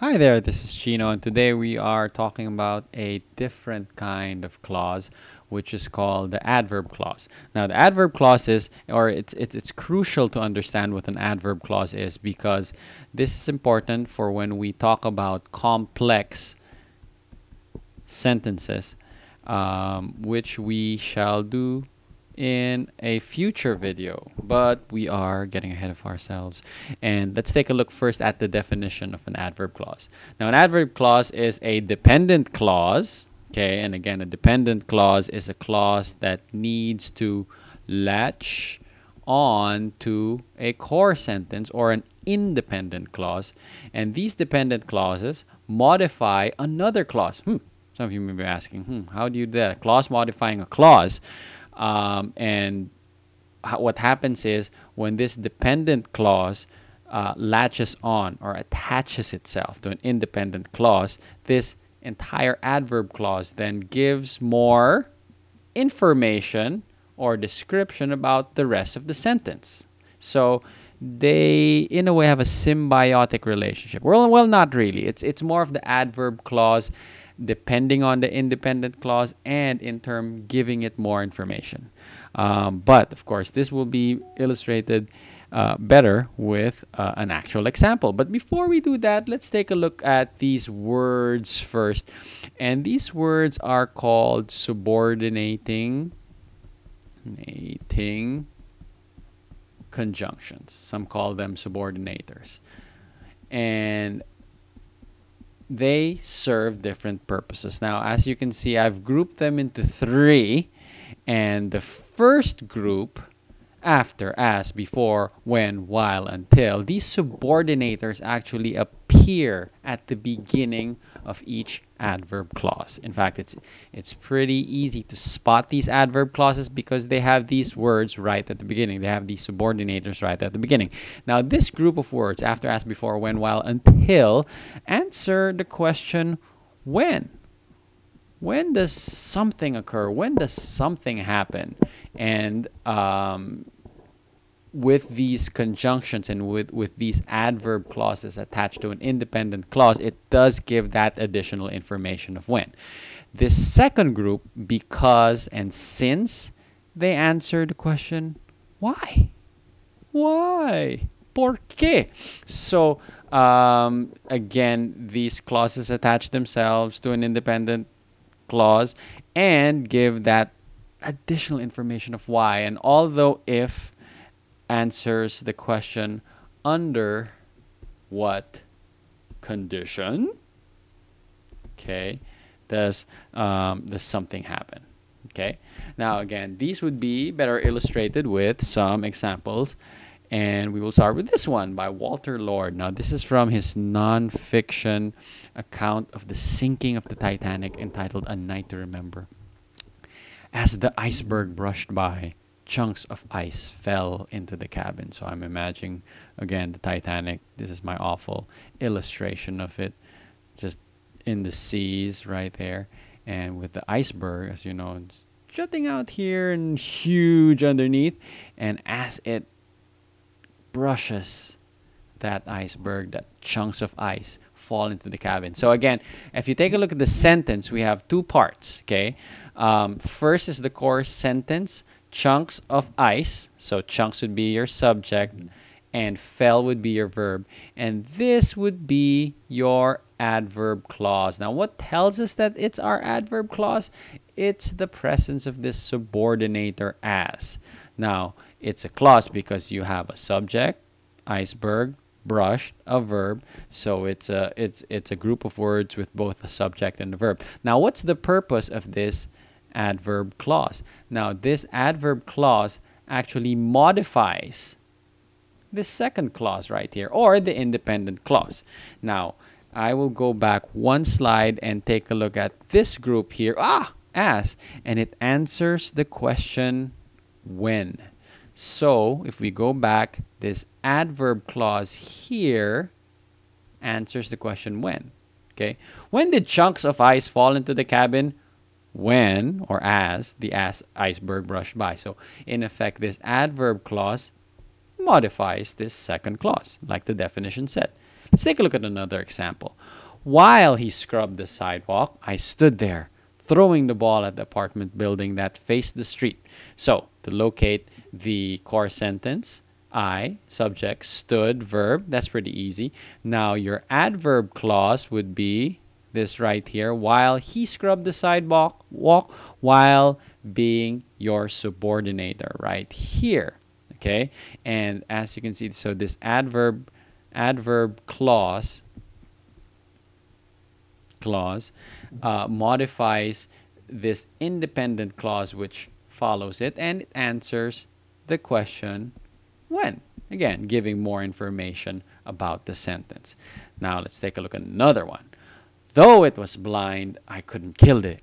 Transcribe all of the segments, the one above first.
Hi there, this is Chino, and today we are talking about a different kind of clause, which is called the adverb clause. Now, the adverb clause is, or it's crucial to understand what an adverb clause is because this is important for when we talk about complex sentences, which we shall do in a future video, but we are getting ahead of ourselves. And let's take a look first at the definition of an adverb clause. Now, an adverb clause is a dependent clause, okay? And again, a dependent clause is a clause that needs to latch on to a core sentence or an independent clause. And these dependent clauses modify another clause. Some of you may be asking, how do you do that? A clause modifying a clause. What happens is when this dependent clause latches on or attaches itself to an independent clause, this entire adverb clause then gives more information or description about the rest of the sentence. So they, in a way, have a symbiotic relationship. Well, not really. It's more of the adverb clause depending on the independent clause and in turn giving it more information. But of course, this will be illustrated better with an actual example. But before we do that, let's take a look at these words first. And these words are called subordinating conjunctions. Some call them subordinators. And they serve different purposes. Now, as you can see, I've grouped them into three. And the first group, after, as, before, when, while, until, these subordinators actually appear at the beginning of each adverb clause. In fact, it's pretty easy to spot these adverb clauses because they have these words right at the beginning. They have these subordinators right at the beginning. Now, this group of words, after, as, before, when, while, until, answer the question, when? When does something occur? When does something happen? And with these conjunctions and with these adverb clauses attached to an independent clause, it does give that additional information of when. This second group, because and since, they answer the question, why? Why? ¿Por qué? So, again, these clauses attach themselves to an independent clause and give that additional information of why. And although if answers the question under what condition, okay, does something happen? Okay, now again, these would be better illustrated with some examples, and we will start with this one by Walter Lord. Now, this is from his non-fiction account of the sinking of the Titanic entitled A Night to Remember. As the iceberg brushed by, chunks of ice fell into the cabin. So I'm imagining, again, the Titanic. This is my awful illustration of it, just in the seas right there. And with the iceberg, as you know, it's jutting out here and huge underneath. And as it brushes that iceberg, that chunks of ice fall into the cabin. So again, if you take a look at the sentence, we have two parts, okay? First is the core sentence, chunks of ice. So chunks would be your subject and fell would be your verb. And this would be your adverb clause. Now, what tells us that it's our adverb clause? It's the presence of this subordinator as. Now, it's a clause because you have a subject, iceberg, brushed, a verb. So it's a group of words with both a subject and a verb. Now, what's the purpose of this adverb clause? Now, this adverb clause actually modifies this second clause right here, or the independent clause. Now, I will go back one slide and take a look at this group here, as, and it answers the question when. So, if we go back, this adverb clause here answers the question when. Okay? When did chunks of ice fall into the cabin? When, or as, the iceberg brushed by. So, in effect, this adverb clause modifies this second clause, like the definition said. Let's take a look at another example. While he scrubbed the sidewalk, I stood there, throwing the ball at the apartment building that faced the street. So, to locate the core sentence, I, subject, stood, verb. That's pretty easy. Now, your adverb clause would be this right here. While he scrubbed the sidewalk, while being your subordinator right here. Okay? And as you can see, so this adverb clause modifies this independent clause which follows it, and it answers the question when. Again, giving more information about the sentence. Now let's take a look at another one. Though it was blind, I couldn't kill it,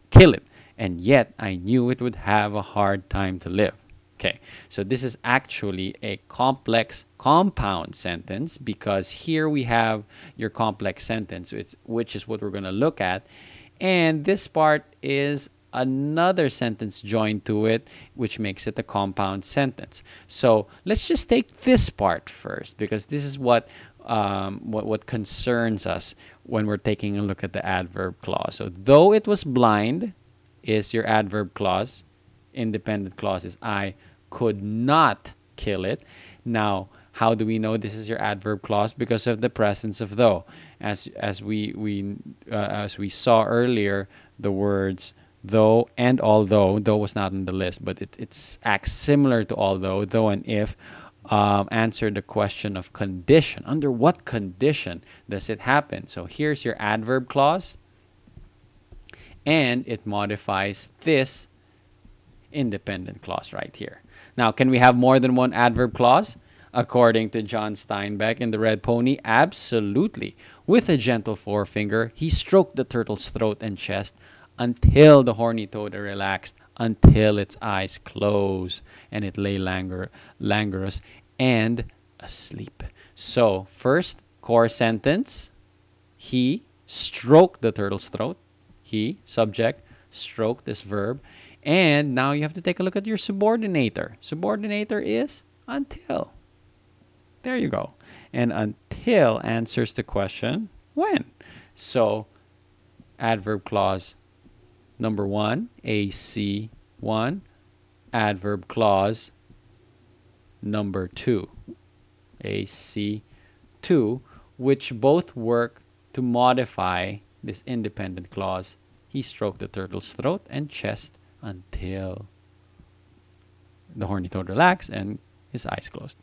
and yet I knew it would have a hard time to live. Okay, so this is actually a complex compound sentence, because here we have your complex sentence, which is what we're going to look at. And this part is another sentence joined to it, which makes it a compound sentence. So let's just take this part first, because this is what concerns us when we're taking a look at the adverb clause. So though it was blind is your adverb clause. Independent clause is I could not kill it. Now, how do we know this is your adverb clause? Because of the presence of though. As we saw earlier, the words though and although. Though was not on the list, but it acts similar to although. Though and if answer the question of condition. Under what condition does it happen? So here's your adverb clause, and it modifies this independent clause right here. Now, can we have more than one adverb clause? According to John Steinbeck in The Red Pony, absolutely. With a gentle forefinger, he stroked the turtle's throat and chest until the horny toad relaxed, until its eyes closed, and it lay languorous and asleep. So, first core sentence, he stroked the turtle's throat. He, subject, stroked, this verb. And now you have to take a look at your subordinator. Subordinator is until. There you go. And until answers the question when. So, adverb clause number 1, AC1. Adverb clause number 2, AC2, which both work to modify this independent clause. He stroked the turtle's throat and chest until the horny toad relaxed and his eyes closed.